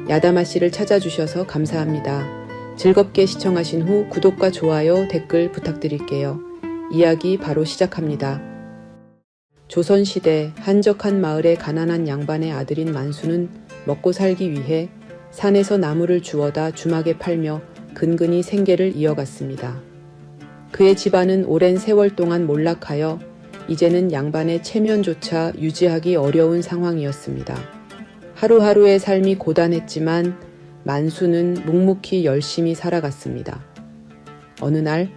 야다마 씨를 찾아주셔서 감사합니다. 즐겁게 시청하신 후 구독과 좋아요, 댓글 부탁드릴게요. 이야기 바로 시작합니다. 조선시대 한적한 마을의 가난한 양반의 아들인 만수는 먹고 살기 위해 산에서 나무를 주워다 주막에 팔며 근근히 생계를 이어갔습니다. 그의 집안은 오랜 세월 동안 몰락하여 이제는 양반의 체면조차 유지하기 어려운 상황이었습니다. 하루하루의 삶이 고단했지만 만수는 묵묵히 열심히 살아갔습니다. 어느 날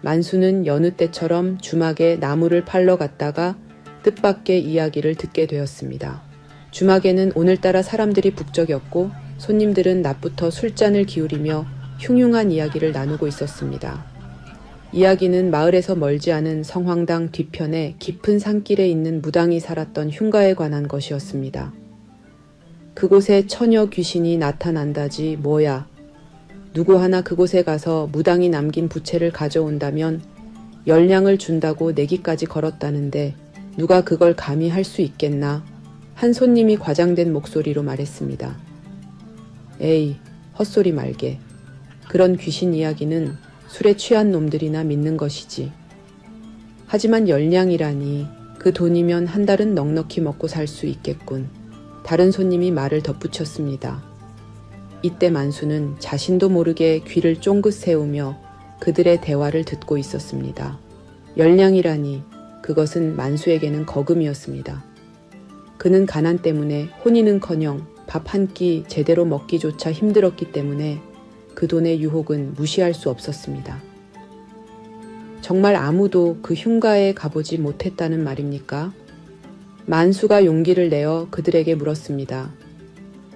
만수는 여느 때처럼 주막에 나무를 팔러 갔다가 뜻밖의 이야기를 듣게 되었습니다. 주막에는 오늘따라 사람들이 북적였고 손님들은 낮부터 술잔을 기울이며 흉흉한 이야기를 나누고 있었습니다. 이야기는 마을에서 멀지 않은 성황당 뒤편에 깊은 산길에 있는 무당이 살았던 흉가에 관한 것이었습니다. 그곳에 처녀 귀신이 나타난다지 뭐야. 누구 하나 그곳에 가서 무당이 남긴 부채를 가져온다면 열량을 준다고 내기까지 걸었다는데 누가 그걸 감히 할 수 있겠나? 한 손님이 과장된 목소리로 말했습니다. 에이, 헛소리 말게. 그런 귀신 이야기는 술에 취한 놈들이나 믿는 것이지. 하지만 열량이라니 그 돈이면 한 달은 넉넉히 먹고 살 수 있겠군. 다른 손님이 말을 덧붙였습니다. 이때 만수는 자신도 모르게 귀를 쫑긋 세우며 그들의 대화를 듣고 있었습니다. 열량이라니 그것은 만수에게는 거금이었습니다. 그는 가난 때문에 혼인은커녕 밥 한 끼 제대로 먹기조차 힘들었기 때문에 그 돈의 유혹은 무시할 수 없었습니다. 정말 아무도 그 흉가에 가보지 못했다는 말입니까? 만수가 용기를 내어 그들에게 물었습니다.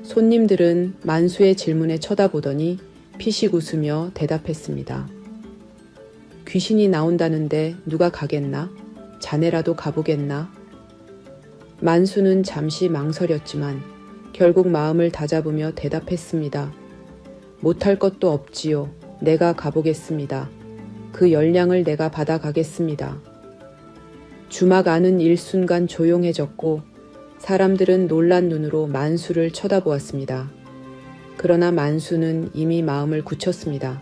손님들은 만수의 질문에 쳐다보더니 피식 웃으며 대답했습니다. 귀신이 나온다는데 누가 가겠나? 자네라도 가보겠나? 만수는 잠시 망설였지만 결국 마음을 다잡으며 대답했습니다. 못할 것도 없지요. 내가 가보겠습니다. 그 열량을 내가 받아가겠습니다. 주막 안은 일순간 조용해졌고 사람들은 놀란 눈으로 만수를 쳐다보았습니다. 그러나 만수는 이미 마음을 굳혔습니다.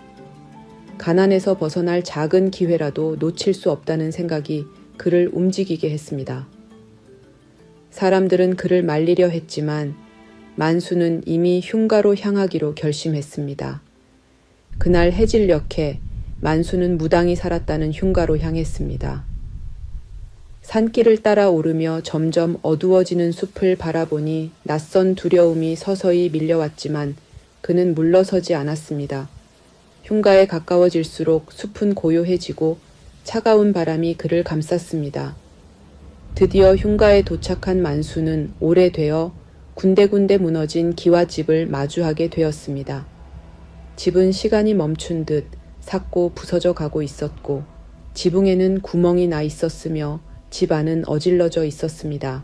가난에서 벗어날 작은 기회라도 놓칠 수 없다는 생각이 그를 움직이게 했습니다. 사람들은 그를 말리려 했지만 만수는 이미 흉가로 향하기로 결심했습니다. 그날 해질녘에 만수는 무당이 살았다는 흉가로 향했습니다. 산길을 따라 오르며 점점 어두워지는 숲을 바라보니 낯선 두려움이 서서히 밀려왔지만 그는 물러서지 않았습니다. 흉가에 가까워질수록 숲은 고요해지고 차가운 바람이 그를 감쌌습니다. 드디어 흉가에 도착한 만수는 오래되어 군데군데 무너진 기와집을 마주하게 되었습니다. 집은 시간이 멈춘 듯 삭고 부서져 가고 있었고 지붕에는 구멍이 나 있었으며 집 안은 어질러져 있었습니다.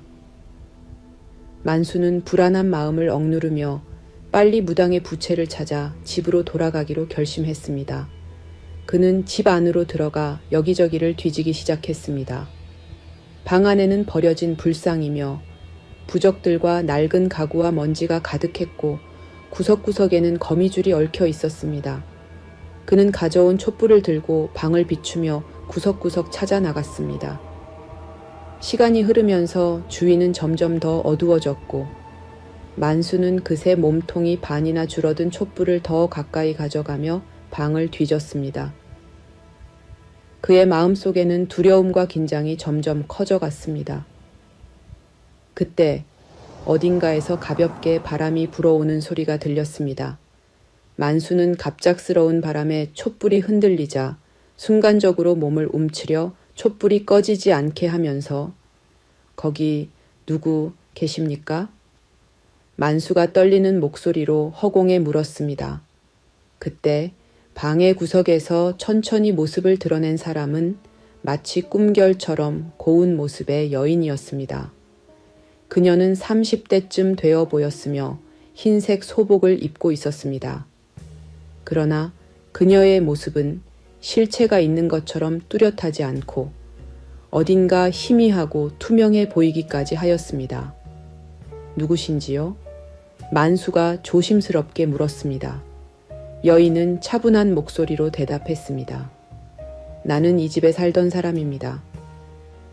만수는 불안한 마음을 억누르며 빨리 무당의 부채를 찾아 집으로 돌아가기로 결심했습니다. 그는 집 안으로 들어가 여기저기를 뒤지기 시작했습니다. 방 안에는 버려진 불상이며 부적들과 낡은 가구와 먼지가 가득했고 구석구석에는 거미줄이 얽혀 있었습니다. 그는 가져온 촛불을 들고 방을 비추며 구석구석 찾아 나갔습니다. 시간이 흐르면서 주위는 점점 더 어두워졌고 만수는 그새 몸통이 반이나 줄어든 촛불을 더 가까이 가져가며 방을 뒤졌습니다. 그의 마음속에는 두려움과 긴장이 점점 커져갔습니다. 그때 어딘가에서 가볍게 바람이 불어오는 소리가 들렸습니다. 만수는 갑작스러운 바람에 촛불이 흔들리자 순간적으로 몸을 움츠려 촛불이 꺼지지 않게 하면서 거기 누구 계십니까? 만수가 떨리는 목소리로 허공에 물었습니다. 그때 방의 구석에서 천천히 모습을 드러낸 사람은 마치 꿈결처럼 고운 모습의 여인이었습니다. 그녀는 30대쯤 되어 보였으며 흰색 소복을 입고 있었습니다. 그러나 그녀의 모습은 실체가 있는 것처럼 뚜렷하지 않고 어딘가 희미하고 투명해 보이기까지 하였습니다. 누구신지요? 만수가 조심스럽게 물었습니다. 여인은 차분한 목소리로 대답했습니다. 나는 이 집에 살던 사람입니다.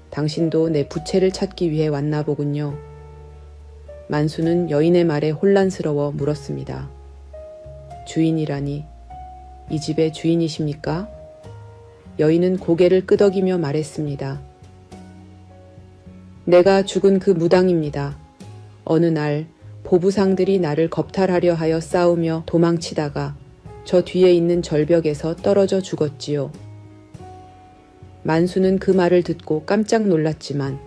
당신도 내 부채를 찾기 위해 왔나 보군요. 만수는 여인의 말에 혼란스러워 물었습니다. 주인이라니, 이 집의 주인이십니까? 여인은 고개를 끄덕이며 말했습니다. 내가 죽은 그 무당입니다. 어느 날 보부상들이 나를 겁탈하려 하여 싸우며 도망치다가 저 뒤에 있는 절벽에서 떨어져 죽었지요. 만수는 그 말을 듣고 깜짝 놀랐지만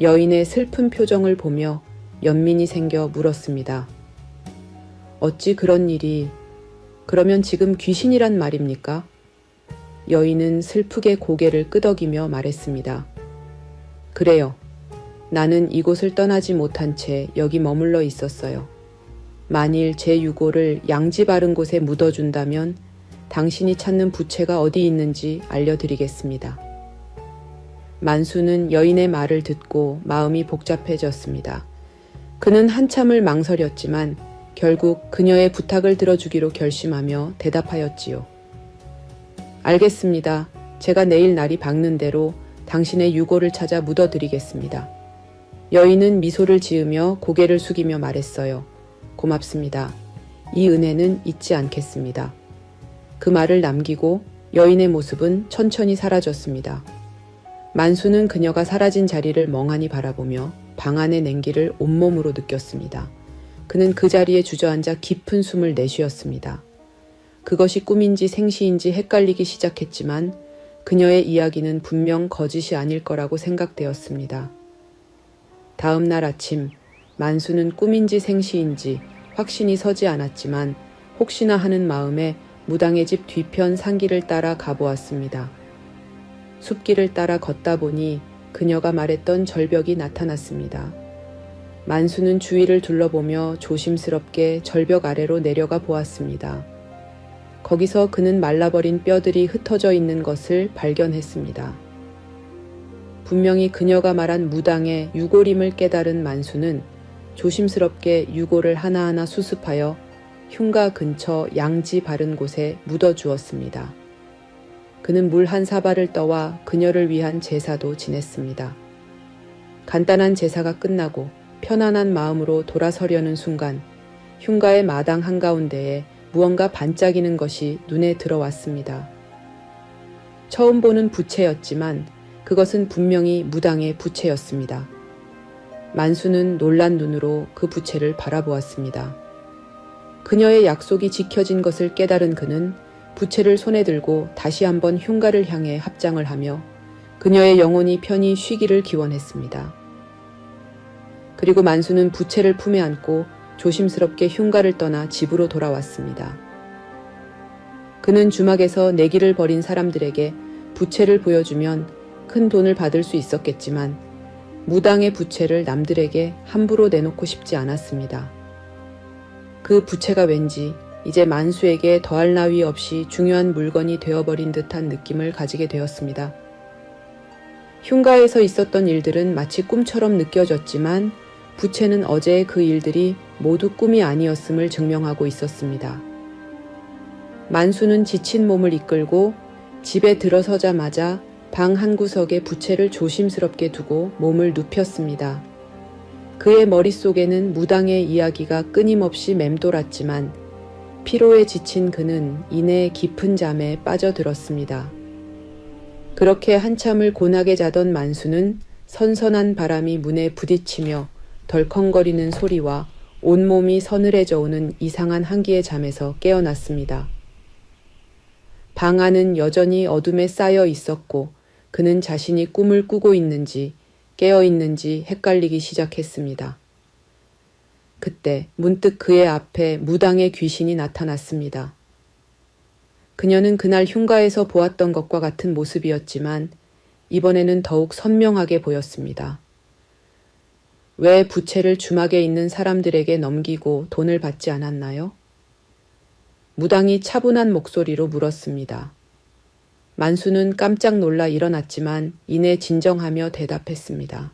여인의 슬픈 표정을 보며 연민이 생겨 물었습니다. 어찌 그런 일이, 그러면 지금 귀신이란 말입니까? 여인은 슬프게 고개를 끄덕이며 말했습니다. 그래요. 나는 이곳을 떠나지 못한 채 여기 머물러 있었어요. 만일 제 유골을 양지 바른 곳에 묻어준다면 당신이 찾는 부채가 어디 있는지 알려드리겠습니다. 만수는 여인의 말을 듣고 마음이 복잡해졌습니다. 그는 한참을 망설였지만 결국 그녀의 부탁을 들어주기로 결심하며 대답하였지요. 알겠습니다. 제가 내일 날이 밝는 대로 당신의 유골을 찾아 묻어드리겠습니다. 여인은 미소를 지으며 고개를 숙이며 말했어요. 고맙습니다. 이 은혜는 잊지 않겠습니다. 그 말을 남기고 여인의 모습은 천천히 사라졌습니다. 만수는 그녀가 사라진 자리를 멍하니 바라보며 방 안의 냉기를 온몸으로 느꼈습니다. 그는 그 자리에 주저앉아 깊은 숨을 내쉬었습니다. 그것이 꿈인지 생시인지 헷갈리기 시작했지만 그녀의 이야기는 분명 거짓이 아닐 거라고 생각되었습니다. 다음 날 아침, 만수는 꿈인지 생시인지 확신이 서지 않았지만 혹시나 하는 마음에 무당의 집 뒤편 산길을 따라 가보았습니다. 숲길을 따라 걷다 보니 그녀가 말했던 절벽이 나타났습니다. 만수는 주위를 둘러보며 조심스럽게 절벽 아래로 내려가 보았습니다. 거기서 그는 말라버린 뼈들이 흩어져 있는 것을 발견했습니다. 분명히 그녀가 말한 무당의 유골임을 깨달은 만수는 조심스럽게 유골을 하나하나 수습하여 흉가 근처 양지 바른 곳에 묻어주었습니다. 그는 물 한 사발을 떠와 그녀를 위한 제사도 지냈습니다. 간단한 제사가 끝나고 편안한 마음으로 돌아서려는 순간 흉가의 마당 한가운데에 무언가 반짝이는 것이 눈에 들어왔습니다. 처음 보는 부채였지만 그것은 분명히 무당의 부채였습니다. 만수는 놀란 눈으로 그 부채를 바라보았습니다. 그녀의 약속이 지켜진 것을 깨달은 그는 부채를 손에 들고 다시 한번 흉가를 향해 합장을 하며 그녀의 영혼이 편히 쉬기를 기원했습니다. 그리고 만수는 부채를 품에 안고 조심스럽게 흉가를 떠나 집으로 돌아왔습니다. 그는 주막에서 내기를 벌인 사람들에게 부채를 보여주면 큰 돈을 받을 수 있었겠지만 무당의 부채를 남들에게 함부로 내놓고 싶지 않았습니다. 그 부채가 왠지 이제 만수에게 더할 나위 없이 중요한 물건이 되어버린 듯한 느낌을 가지게 되었습니다. 흉가에서 있었던 일들은 마치 꿈처럼 느껴졌지만 부채는 어제의 그 일들이 모두 꿈이 아니었음을 증명하고 있었습니다. 만수는 지친 몸을 이끌고 집에 들어서자마자 방 한구석에 부채를 조심스럽게 두고 몸을 눕혔습니다. 그의 머릿속에는 무당의 이야기가 끊임없이 맴돌았지만 피로에 지친 그는 이내 깊은 잠에 빠져들었습니다. 그렇게 한참을 고나게 자던 만수는 선선한 바람이 문에 부딪히며 덜컹거리는 소리와 온몸이 서늘해져 오는 이상한 한기의 잠에서 깨어났습니다. 방 안은 여전히 어둠에 쌓여 있었고 그는 자신이 꿈을 꾸고 있는지 깨어 있는지 헷갈리기 시작했습니다. 그때 문득 그의 앞에 무당의 귀신이 나타났습니다. 그녀는 그날 흉가에서 보았던 것과 같은 모습이었지만 이번에는 더욱 선명하게 보였습니다. 왜 부채를 주막에 있는 사람들에게 넘기고 돈을 받지 않았나요? 무당이 차분한 목소리로 물었습니다. 만수는 깜짝 놀라 일어났지만 이내 진정하며 대답했습니다.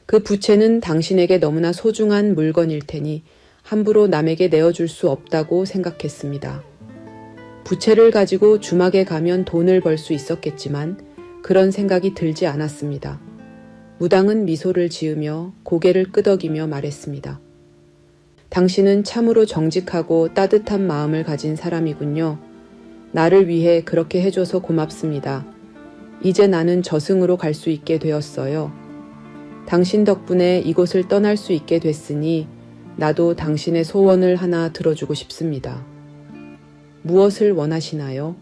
그 부채는 당신에게 너무나 소중한 물건일 테니 함부로 남에게 내어줄 수 없다고 생각했습니다. 부채를 가지고 주막에 가면 돈을 벌 수 있었겠지만 그런 생각이 들지 않았습니다. 무당은 미소를 지으며 고개를 끄덕이며 말했습니다. 당신은 참으로 정직하고 따뜻한 마음을 가진 사람이군요. 나를 위해 그렇게 해줘서 고맙습니다. 이제 나는 저승으로 갈 수 있게 되었어요. 당신 덕분에 이곳을 떠날 수 있게 됐으니 나도 당신의 소원을 하나 들어주고 싶습니다. 무엇을 원하시나요?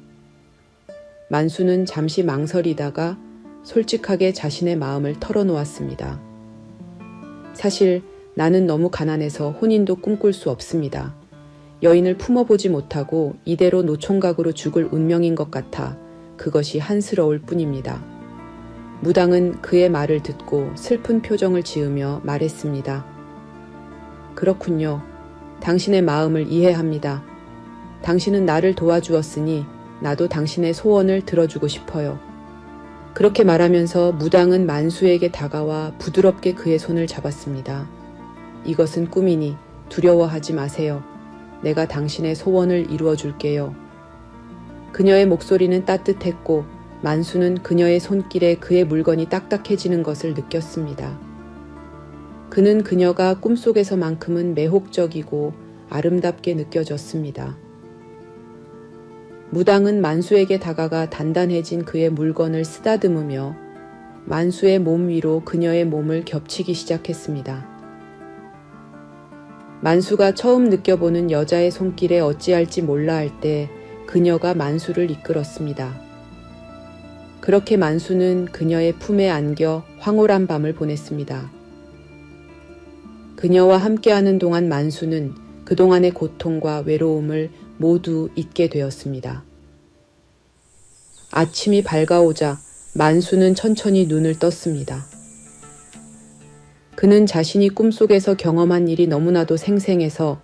만수는 잠시 망설이다가 솔직하게 자신의 마음을 털어놓았습니다. 사실 나는 너무 가난해서 혼인도 꿈꿀 수 없습니다. 여인을 품어보지 못하고 이대로 노총각으로 죽을 운명인 것 같아 그것이 한스러울 뿐입니다. 무당은 그의 말을 듣고 슬픈 표정을 지으며 말했습니다. 그렇군요. 당신의 마음을 이해합니다. 당신은 나를 도와주었으니 나도 당신의 소원을 들어주고 싶어요. 그렇게 말하면서 무당은 만수에게 다가와 부드럽게 그의 손을 잡았습니다. 이것은 꿈이니 두려워하지 마세요. 내가 당신의 소원을 이루어 줄게요. 그녀의 목소리는 따뜻했고 만수는 그녀의 손길에 그의 물건이 딱딱해지는 것을 느꼈습니다. 그는 그녀가 꿈속에서만큼은 매혹적이고 아름답게 느껴졌습니다. 무당은 만수에게 다가가 단단해진 그의 물건을 쓰다듬으며 만수의 몸 위로 그녀의 몸을 겹치기 시작했습니다. 만수가 처음 느껴보는 여자의 손길에 어찌할지 몰라 할 때 그녀가 만수를 이끌었습니다. 그렇게 만수는 그녀의 품에 안겨 황홀한 밤을 보냈습니다. 그녀와 함께하는 동안 만수는 그동안의 고통과 외로움을 모두 잊게 되었습니다. 아침이 밝아오자 만수는 천천히 눈을 떴습니다. 그는 자신이 꿈속에서 경험한 일이 너무나도 생생해서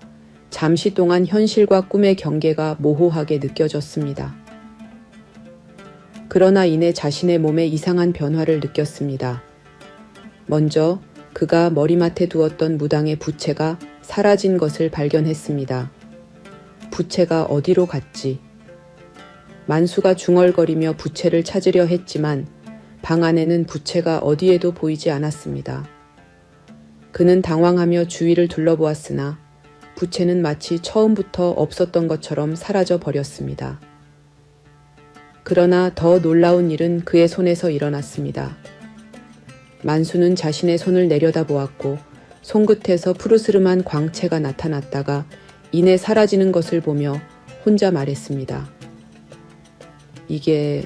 잠시 동안 현실과 꿈의 경계가 모호하게 느껴졌습니다. 그러나 이내 자신의 몸에 이상한 변화를 느꼈습니다. 먼저 그가 머리맡에 두었던 무당의 부채가 사라진 것을 발견했습니다. 부채가 어디로 갔지? 만수가 중얼거리며 부채를 찾으려 했지만 방 안에는 부채가 어디에도 보이지 않았습니다. 그는 당황하며 주위를 둘러보았으나 부채는 마치 처음부터 없었던 것처럼 사라져 버렸습니다. 그러나 더 놀라운 일은 그의 손에서 일어났습니다. 만수는 자신의 손을 내려다보았고 손끝에서 푸르스름한 광채가 나타났다가 이내 사라지는 것을 보며 혼자 말했습니다. 이게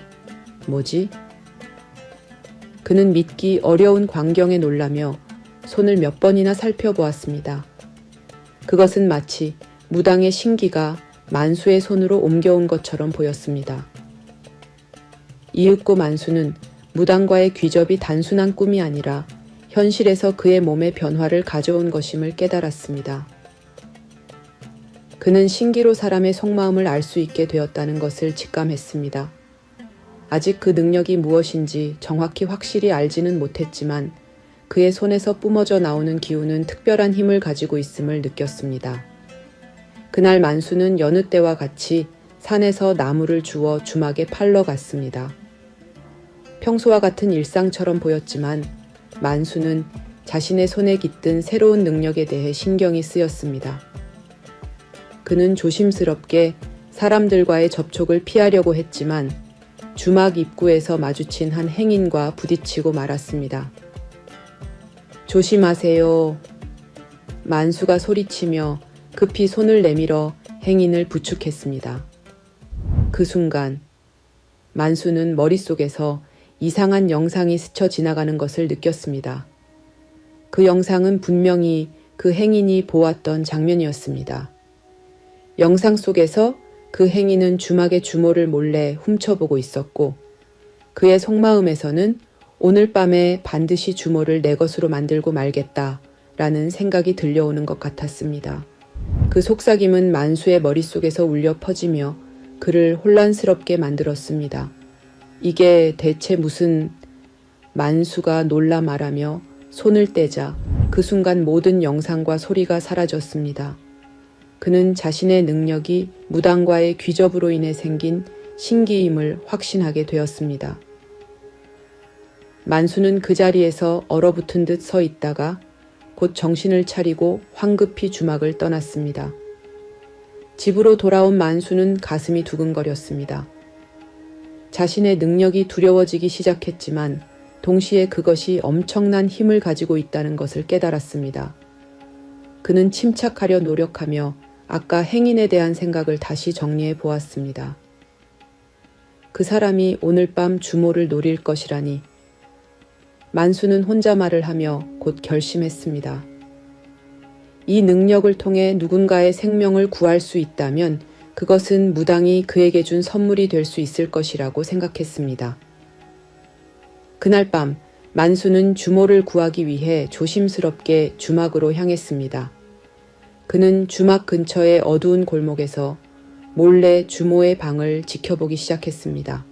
뭐지? 그는 믿기 어려운 광경에 놀라며 손을 몇 번이나 살펴보았습니다. 그것은 마치 무당의 신기가 만수의 손으로 옮겨온 것처럼 보였습니다. 이윽고 만수는 무당과의 귀접이 단순한 꿈이 아니라 현실에서 그의 몸의 변화를 가져온 것임을 깨달았습니다. 그는 신기로 사람의 속마음을 알 수 있게 되었다는 것을 직감했습니다. 아직 그 능력이 무엇인지 정확히 확실히 알지는 못했지만 그의 손에서 뿜어져 나오는 기운은 특별한 힘을 가지고 있음을 느꼈습니다. 그날 만수는 여느 때와 같이 산에서 나무를 주워 주막에 팔러 갔습니다. 평소와 같은 일상처럼 보였지만 만수는 자신의 손에 깃든 새로운 능력에 대해 신경이 쓰였습니다. 그는 조심스럽게 사람들과의 접촉을 피하려고 했지만 주막 입구에서 마주친 한 행인과 부딪히고 말았습니다. 조심하세요. 만수가 소리치며 급히 손을 내밀어 행인을 부축했습니다. 그 순간 만수는 머릿속에서 이상한 영상이 스쳐 지나가는 것을 느꼈습니다. 그 영상은 분명히 그 행인이 보았던 장면이었습니다. 영상 속에서 그 행인은 주막의 주모를 몰래 훔쳐보고 있었고 그의 속마음에서는 오늘 밤에 반드시 주모를 내 것으로 만들고 말겠다라는 생각이 들려오는 것 같았습니다. 그 속삭임은 만수의 머릿속에서 울려 퍼지며 그를 혼란스럽게 만들었습니다. 이게 대체 무슨... 만수가 놀라 말하며 손을 떼자 그 순간 모든 영상과 소리가 사라졌습니다. 그는 자신의 능력이 무당과의 귀접으로 인해 생긴 신기임을 확신하게 되었습니다. 만수는 그 자리에서 얼어붙은 듯 서 있다가 곧 정신을 차리고 황급히 주막을 떠났습니다. 집으로 돌아온 만수는 가슴이 두근거렸습니다. 자신의 능력이 두려워지기 시작했지만 동시에 그것이 엄청난 힘을 가지고 있다는 것을 깨달았습니다. 그는 침착하려 노력하며 아까 행인에 대한 생각을 다시 정리해 보았습니다. 그 사람이 오늘 밤 주모를 노릴 것이라니. 만수는 혼자 말을 하며 곧 결심했습니다. 이 능력을 통해 누군가의 생명을 구할 수 있다면 그것은 무당이 그에게 준 선물이 될 수 있을 것이라고 생각했습니다. 그날 밤 만수는 주모를 구하기 위해 조심스럽게 주막으로 향했습니다. 그는 주막 근처의 어두운 골목에서 몰래 주모의 방을 지켜보기 시작했습니다.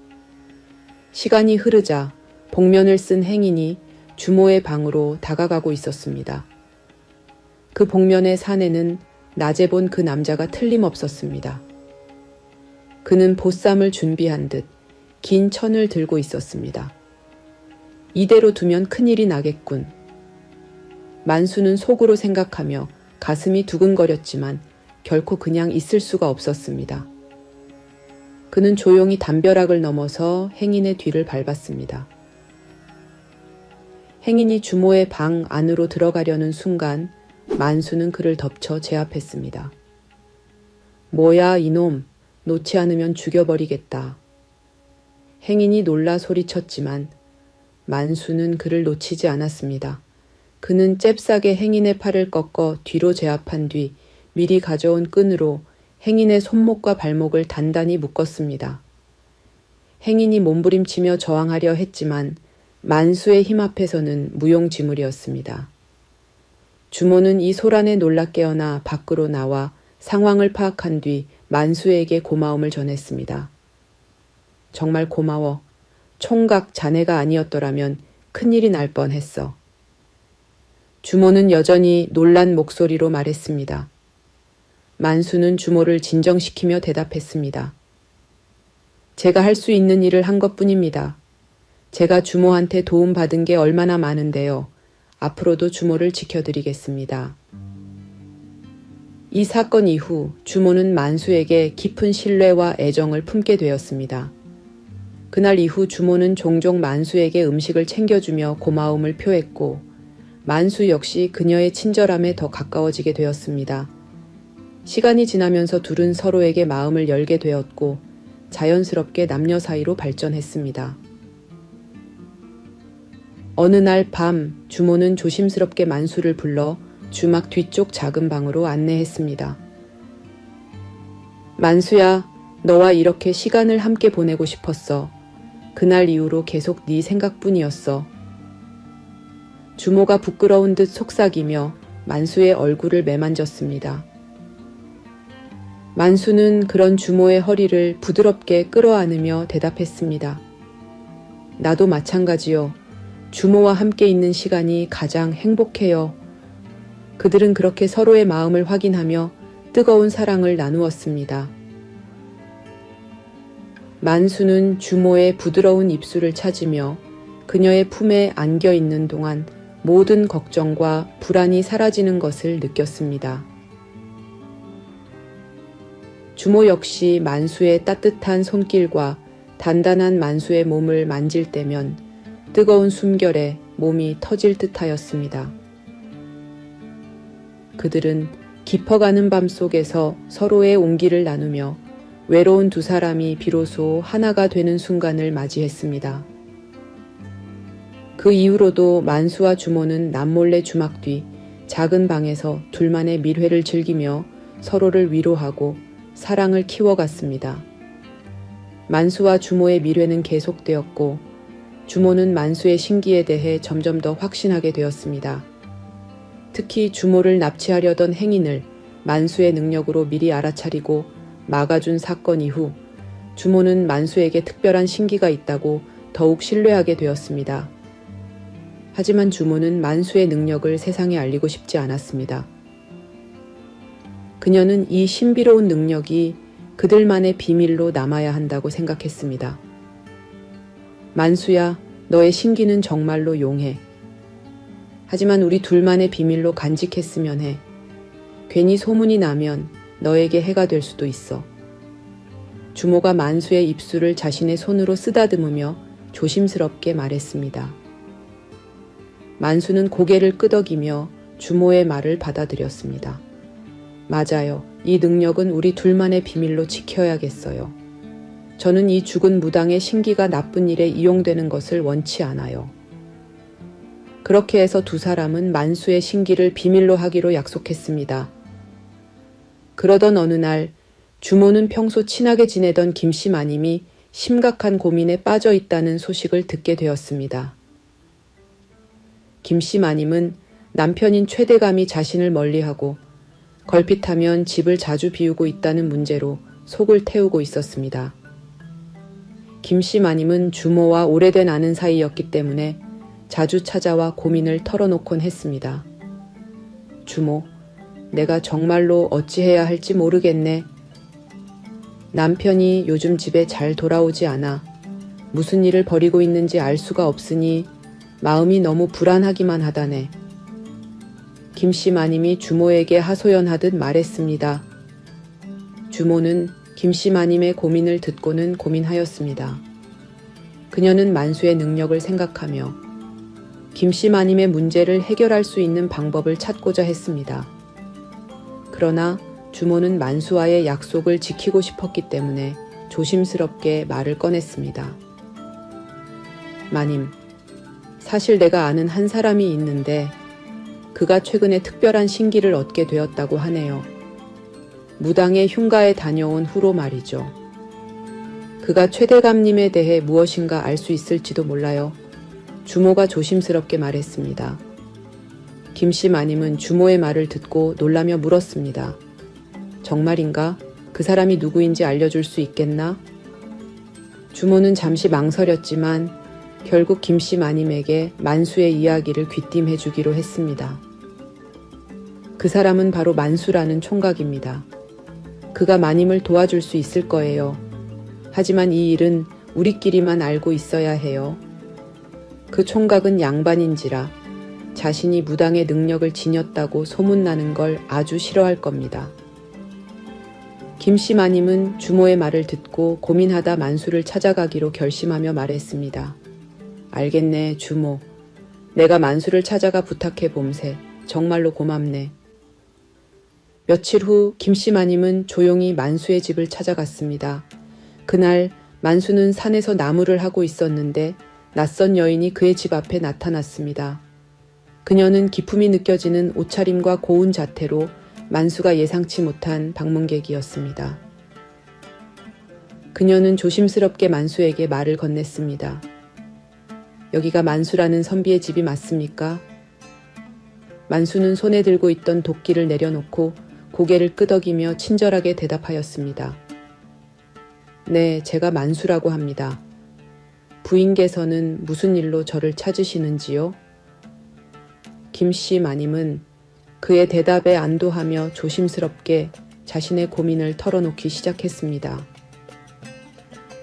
시간이 흐르자 복면을 쓴 행인이 주모의 방으로 다가가고 있었습니다. 그 복면의 사내는 낮에 본 그 남자가 틀림없었습니다. 그는 보쌈을 준비한 듯 긴 천을 들고 있었습니다. 이대로 두면 큰일이 나겠군. 만수는 속으로 생각하며 가슴이 두근거렸지만 결코 그냥 있을 수가 없었습니다. 그는 조용히 담벼락을 넘어서 행인의 뒤를 밟았습니다. 행인이 주모의 방 안으로 들어가려는 순간 만수는 그를 덮쳐 제압했습니다. 뭐야 이놈, 놓지 않으면 죽여버리겠다. 행인이 놀라 소리쳤지만 만수는 그를 놓치지 않았습니다. 그는 잽싸게 행인의 팔을 꺾어 뒤로 제압한 뒤 미리 가져온 끈으로 행인의 손목과 발목을 단단히 묶었습니다. 행인이 몸부림치며 저항하려 했지만 만수의 힘 앞에서는 무용지물이었습니다. 주모는 이 소란에 놀라 깨어나 밖으로 나와 상황을 파악한 뒤 만수에게 고마움을 전했습니다. 정말 고마워. 총각 자네가 아니었더라면 큰일이 날 뻔했어. 주모는 여전히 놀란 목소리로 말했습니다. 만수는 주모를 진정시키며 대답했습니다. 제가 할 수 있는 일을 한 것뿐입니다. 제가 주모한테 도움받은 게 얼마나 많은데요. 앞으로도 주모를 지켜드리겠습니다. 이 사건 이후 주모는 만수에게 깊은 신뢰와 애정을 품게 되었습니다. 그날 이후 주모는 종종 만수에게 음식을 챙겨주며 고마움을 표했고 만수 역시 그녀의 친절함에 더 가까워지게 되었습니다. 시간이 지나면서 둘은 서로에게 마음을 열게 되었고 자연스럽게 남녀 사이로 발전했습니다. 어느 날 밤 주모는 조심스럽게 만수를 불러 주막 뒤쪽 작은 방으로 안내했습니다. 만수야, 너와 이렇게 시간을 함께 보내고 싶었어. 그날 이후로 계속 네 생각뿐이었어. 주모가 부끄러운 듯 속삭이며 만수의 얼굴을 매만졌습니다. 만수는 그런 주모의 허리를 부드럽게 끌어안으며 대답했습니다. 나도 마찬가지요. 주모와 함께 있는 시간이 가장 행복해요. 그들은 그렇게 서로의 마음을 확인하며 뜨거운 사랑을 나누었습니다. 만수는 주모의 부드러운 입술을 찾으며 그녀의 품에 안겨 있는 동안 모든 걱정과 불안이 사라지는 것을 느꼈습니다. 주모 역시 만수의 따뜻한 손길과 단단한 만수의 몸을 만질 때면 뜨거운 숨결에 몸이 터질 듯하였습니다. 그들은 깊어가는 밤 속에서 서로의 온기를 나누며 외로운 두 사람이 비로소 하나가 되는 순간을 맞이했습니다. 그 이후로도 만수와 주모는 남몰래 주막 뒤 작은 방에서 둘만의 밀회를 즐기며 서로를 위로하고 사랑을 키워갔습니다. 만수와 주모의 밀회는 계속되었고 주모는 만수의 신기에 대해 점점 더 확신하게 되었습니다. 특히 주모를 납치하려던 행인을 만수의 능력으로 미리 알아차리고 막아준 사건 이후 주모는 만수에게 특별한 신기가 있다고 더욱 신뢰하게 되었습니다. 하지만 주모는 만수의 능력을 세상에 알리고 싶지 않았습니다. 그녀는 이 신비로운 능력이 그들만의 비밀로 남아야 한다고 생각했습니다. 만수야, 너의 신기는 정말로 용해. 하지만 우리 둘만의 비밀로 간직했으면 해. 괜히 소문이 나면 너에게 해가 될 수도 있어. 주모가 만수의 입술을 자신의 손으로 쓰다듬으며 조심스럽게 말했습니다. 만수는 고개를 끄덕이며 주모의 말을 받아들였습니다. 맞아요. 이 능력은 우리 둘만의 비밀로 지켜야겠어요. 저는 이 죽은 무당의 신기가 나쁜 일에 이용되는 것을 원치 않아요. 그렇게 해서 두 사람은 만수의 신기를 비밀로 하기로 약속했습니다. 그러던 어느 날 주모는 평소 친하게 지내던 김씨 마님이 심각한 고민에 빠져 있다는 소식을 듣게 되었습니다. 김씨 마님은 남편인 최대감이 자신을 멀리하고 걸핏하면 집을 자주 비우고 있다는 문제로 속을 태우고 있었습니다. 김씨 마님은 주모와 오래된 아는 사이였기 때문에 자주 찾아와 고민을 털어놓곤 했습니다. 주모, 내가 정말로 어찌해야 할지 모르겠네. 남편이 요즘 집에 잘 돌아오지 않아 무슨 일을 벌이고 있는지 알 수가 없으니 마음이 너무 불안하기만 하다네. 김씨 마님이 주모에게 하소연하듯 말했습니다. 주모는 김씨 마님의 고민을 듣고는 고민하였습니다. 그녀는 만수의 능력을 생각하며 김씨 마님의 문제를 해결할 수 있는 방법을 찾고자 했습니다. 그러나 주모는 만수와의 약속을 지키고 싶었기 때문에 조심스럽게 말을 꺼냈습니다. 마님, 사실 내가 아는 한 사람이 있는데 그가 최근에 특별한 신기를 얻게 되었다고 하네요. 무당의 흉가에 다녀온 후로 말이죠. 그가 최대감님에 대해 무엇인가 알 수 있을지도 몰라요. 주모가 조심스럽게 말했습니다. 김씨 마님은 주모의 말을 듣고 놀라며 물었습니다. 정말인가? 그 사람이 누구인지 알려줄 수 있겠나? 주모는 잠시 망설였지만 결국 김씨 마님에게 만수의 이야기를 귀띔해 주기로 했습니다. 그 사람은 바로 만수라는 총각입니다. 그가 마님을 도와줄 수 있을 거예요. 하지만 이 일은 우리끼리만 알고 있어야 해요. 그 총각은 양반인지라 자신이 무당의 능력을 지녔다고 소문나는 걸 아주 싫어할 겁니다. 김씨 마님은 주모의 말을 듣고 고민하다 만수를 찾아가기로 결심하며 말했습니다. 알겠네, 주모. 내가 만수를 찾아가 부탁해 봄새. 정말로 고맙네. 며칠 후 김씨 마님은 조용히 만수의 집을 찾아갔습니다. 그날 만수는 산에서 나무를 하고 있었는데 낯선 여인이 그의 집 앞에 나타났습니다. 그녀는 기품이 느껴지는 옷차림과 고운 자태로 만수가 예상치 못한 방문객이었습니다. 그녀는 조심스럽게 만수에게 말을 건넸습니다. 여기가 만수라는 선비의 집이 맞습니까? 만수는 손에 들고 있던 도끼를 내려놓고 고개를 끄덕이며 친절하게 대답하였습니다. 네, 제가 만수라고 합니다. 부인께서는 무슨 일로 저를 찾으시는지요? 김씨 마님은 그의 대답에 안도하며 조심스럽게 자신의 고민을 털어놓기 시작했습니다.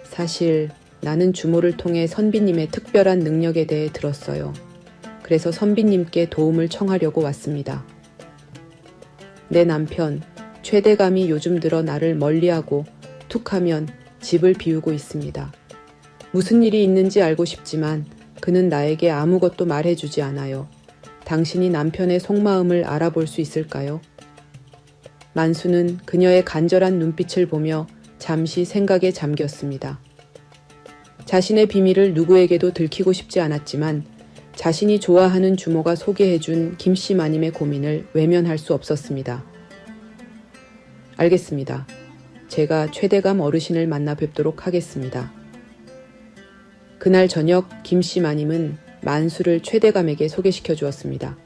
사실 나는 주모를 통해 선비님의 특별한 능력에 대해 들었어요. 그래서 선비님께 도움을 청하려고 왔습니다. 내 남편, 최대감이 요즘 들어 나를 멀리하고 툭하면 집을 비우고 있습니다. 무슨 일이 있는지 알고 싶지만 그는 나에게 아무것도 말해주지 않아요. 당신이 남편의 속마음을 알아볼 수 있을까요? 만수는 그녀의 간절한 눈빛을 보며 잠시 생각에 잠겼습니다. 자신의 비밀을 누구에게도 들키고 싶지 않았지만 자신이 좋아하는 주모가 소개해준 김씨 마님의 고민을 외면할 수 없었습니다. 알겠습니다. 제가 최대감 어르신을 만나 뵙도록 하겠습니다. 그날 저녁 김씨 마님은 만수를 최대감에게 소개시켜 주었습니다.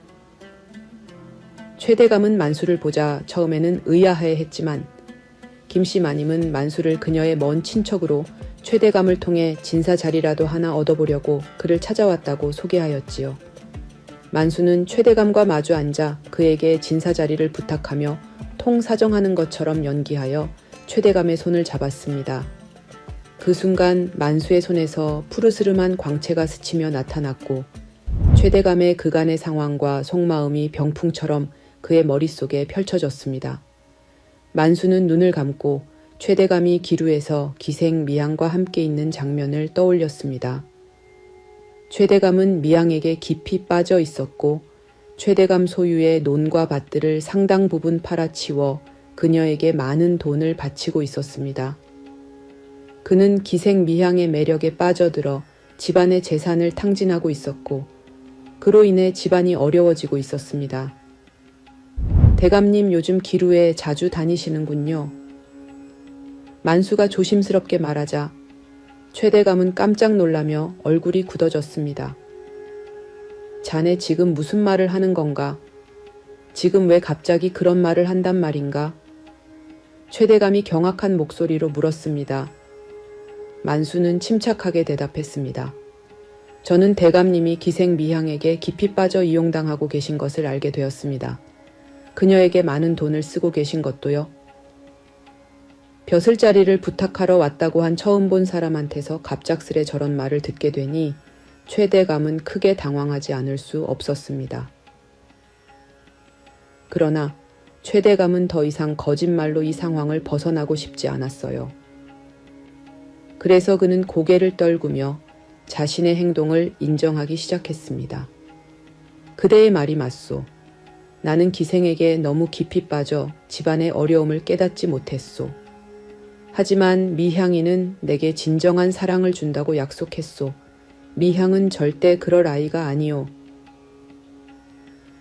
최대감은 만수를 보자 처음에는 의아해했지만 김씨 마님은 만수를 그녀의 먼 친척으로 최대감을 통해 진사 자리라도 하나 얻어보려고 그를 찾아왔다고 소개하였지요. 만수는 최대감과 마주 앉아 그에게 진사 자리를 부탁하며 통사정하는 것처럼 연기하여 최대감의 손을 잡았습니다. 그 순간 만수의 손에서 푸르스름한 광채가 스치며 나타났고 최대감의 그간의 상황과 속마음이 병풍처럼 그의 머릿속에 펼쳐졌습니다. 만수는 눈을 감고 최대감이 기루에서 기생 미향과 함께 있는 장면을 떠올렸습니다. 최대감은 미향에게 깊이 빠져 있었고 최대감 소유의 논과 밭들을 상당 부분 팔아치워 그녀에게 많은 돈을 바치고 있었습니다. 그는 기생 미향의 매력에 빠져들어 집안의 재산을 탕진하고 있었고 그로 인해 집안이 어려워지고 있었습니다. 대감님 요즘 기루에 자주 다니시는군요. 만수가 조심스럽게 말하자 최대감은 깜짝 놀라며 얼굴이 굳어졌습니다. 자네 지금 무슨 말을 하는 건가? 지금 왜 갑자기 그런 말을 한단 말인가? 최대감이 경악한 목소리로 물었습니다. 만수는 침착하게 대답했습니다. 저는 대감님이 기생 미향에게 깊이 빠져 이용당하고 계신 것을 알게 되었습니다. 그녀에게 많은 돈을 쓰고 계신 것도요. 벼슬자리를 부탁하러 왔다고 한 처음 본 사람한테서 갑작스레 저런 말을 듣게 되니 최대감은 크게 당황하지 않을 수 없었습니다. 그러나 최대감은 더 이상 거짓말로 이 상황을 벗어나고 싶지 않았어요. 그래서 그는 고개를 떨구며 자신의 행동을 인정하기 시작했습니다. 그대의 말이 맞소. 나는 기생에게 너무 깊이 빠져 집안의 어려움을 깨닫지 못했소. 하지만 미향이는 내게 진정한 사랑을 준다고 약속했소. 미향은 절대 그럴 아이가 아니오.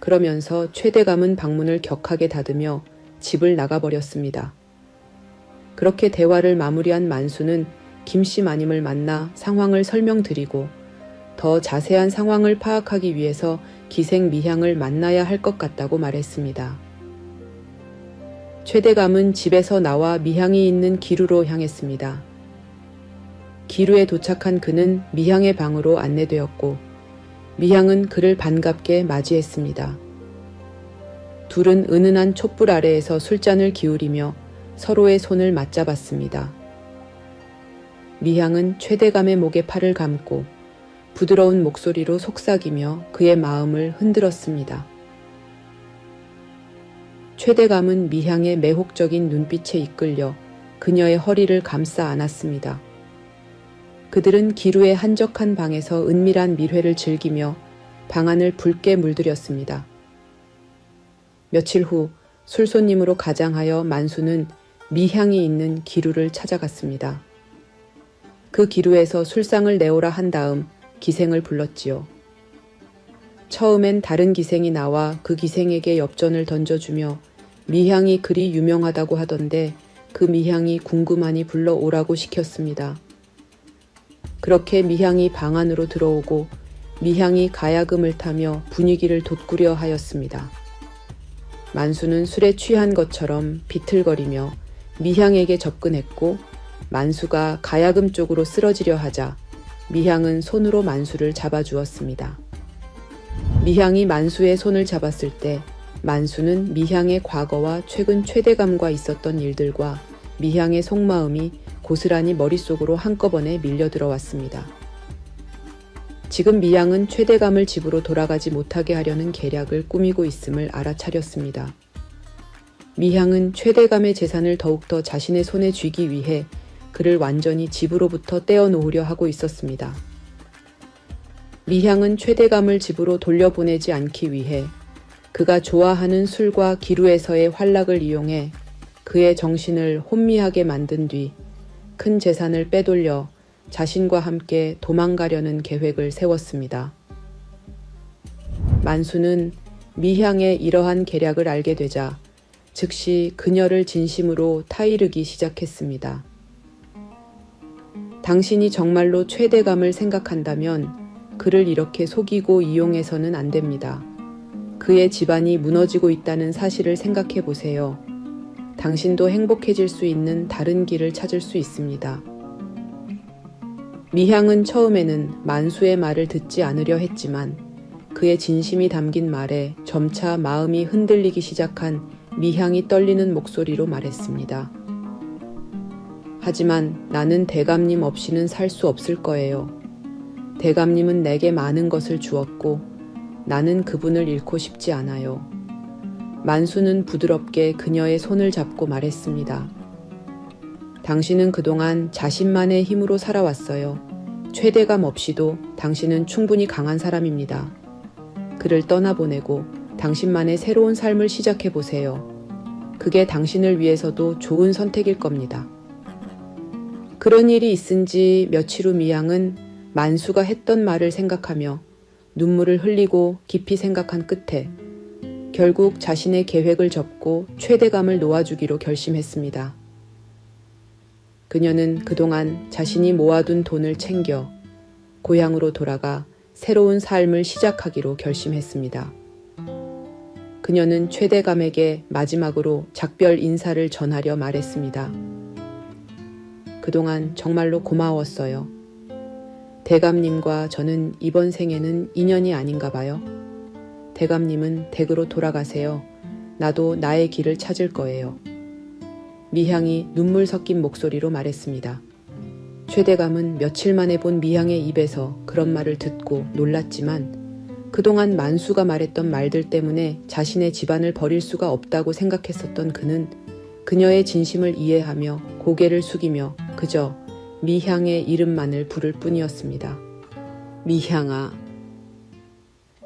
그러면서 최대감은 방문을 격하게 닫으며 집을 나가버렸습니다. 그렇게 대화를 마무리한 만수는 김씨 마님을 만나 상황을 설명드리고 더 자세한 상황을 파악하기 위해서 기생 미향을 만나야 할 것 같다고 말했습니다. 최대감은 집에서 나와 미향이 있는 기루로 향했습니다. 기루에 도착한 그는 미향의 방으로 안내되었고 미향은 그를 반갑게 맞이했습니다. 둘은 은은한 촛불 아래에서 술잔을 기울이며 서로의 손을 맞잡았습니다. 미향은 최대감의 목에 팔을 감고 부드러운 목소리로 속삭이며 그의 마음을 흔들었습니다. 최대감은 미향의 매혹적인 눈빛에 이끌려 그녀의 허리를 감싸 안았습니다. 그들은 기루의 한적한 방에서 은밀한 밀회를 즐기며 방안을 붉게 물들였습니다. 며칠 후 술손님으로 가장하여 만수는 미향이 있는 기루를 찾아갔습니다. 그 기루에서 술상을 내오라 한 다음 기생을 불렀지요. 처음엔 다른 기생이 나와 그 기생에게 엽전을 던져주며 미향이 그리 유명하다고 하던데 그 미향이 궁금하니 불러오라고 시켰습니다. 그렇게 미향이 방 안으로 들어오고 미향이 가야금을 타며 분위기를 돋구려 하였습니다. 만수는 술에 취한 것처럼 비틀거리며 미향에게 접근했고 만수가 가야금 쪽으로 쓰러지려 하자 미향은 손으로 만수를 잡아주었습니다. 미향이 만수의 손을 잡았을 때 만수는 미향의 과거와 최근 최대감과 있었던 일들과 미향의 속마음이 고스란히 머릿속으로 한꺼번에 밀려 들어왔습니다. 지금 미향은 최대감을 집으로 돌아가지 못하게 하려는 계략을 꾸미고 있음을 알아차렸습니다. 미향은 최대감의 재산을 더욱더 자신의 손에 쥐기 위해 그를 완전히 집으로부터 떼어놓으려 하고 있었습니다. 미향은 최대감을 집으로 돌려보내지 않기 위해 그가 좋아하는 술과 기루에서의 활락을 이용해 그의 정신을 혼미하게 만든 뒤 큰 재산을 빼돌려 자신과 함께 도망가려는 계획을 세웠습니다. 만수는 미향의 이러한 계략을 알게 되자 즉시 그녀를 진심으로 타이르기 시작했습니다. 당신이 정말로 최대감을 생각한다면 그를 이렇게 속이고 이용해서는 안 됩니다. 그의 집안이 무너지고 있다는 사실을 생각해 보세요. 당신도 행복해질 수 있는 다른 길을 찾을 수 있습니다. 미향은 처음에는 만수의 말을 듣지 않으려 했지만 그의 진심이 담긴 말에 점차 마음이 흔들리기 시작한 미향이 떨리는 목소리로 말했습니다. 하지만 나는 대감님 없이는 살 수 없을 거예요. 대감님은 내게 많은 것을 주었고 나는 그분을 잃고 싶지 않아요. 만수는 부드럽게 그녀의 손을 잡고 말했습니다. 당신은 그동안 자신만의 힘으로 살아왔어요. 최대감 없이도 당신은 충분히 강한 사람입니다. 그를 떠나보내고 당신만의 새로운 삶을 시작해보세요. 그게 당신을 위해서도 좋은 선택일 겁니다. 그런 일이 있은 지 며칠 후 미향은 만수가 했던 말을 생각하며 눈물을 흘리고 깊이 생각한 끝에 결국 자신의 계획을 접고 최대감을 놓아주기로 결심했습니다. 그녀는 그동안 자신이 모아둔 돈을 챙겨 고향으로 돌아가 새로운 삶을 시작하기로 결심했습니다. 그녀는 최대감에게 마지막으로 작별 인사를 전하려 말했습니다. 그동안 정말로 고마웠어요. 대감님과 저는 이번 생에는 인연이 아닌가 봐요. 대감님은 댁으로 돌아가세요. 나도 나의 길을 찾을 거예요. 미향이 눈물 섞인 목소리로 말했습니다. 최대감은 며칠 만에 본 미향의 입에서 그런 말을 듣고 놀랐지만 그동안 만수가 말했던 말들 때문에 자신의 집안을 버릴 수가 없다고 생각했었던 그는 그녀의 진심을 이해하며 고개를 숙이며 그저 미향의 이름만을 부를 뿐이었습니다. 미향아.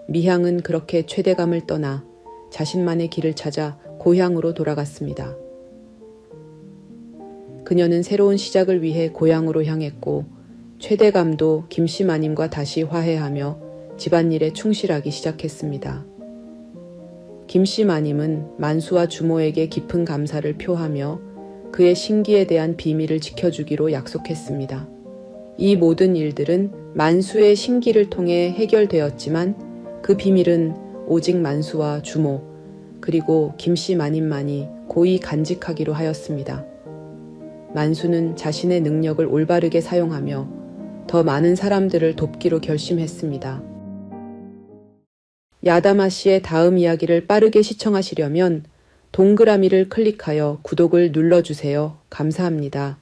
미향은 그렇게 최대감을 떠나 자신만의 길을 찾아 고향으로 돌아갔습니다. 그녀는 새로운 시작을 위해 고향으로 향했고 최대감도 김씨 마님과 다시 화해하며 집안일에 충실하기 시작했습니다. 김씨 마님은 만수와 주모에게 깊은 감사를 표하며 그의 신기에 대한 비밀을 지켜주기로 약속했습니다. 이 모든 일들은 만수의 신기를 통해 해결되었지만 그 비밀은 오직 만수와 주모 그리고 김씨 마님만이 고이 간직하기로 하였습니다. 만수는 자신의 능력을 올바르게 사용하며 더 많은 사람들을 돕기로 결심했습니다. 야다마 씨의 다음 이야기를 빠르게 시청하시려면 동그라미를 클릭하여 구독을 눌러주세요. 감사합니다.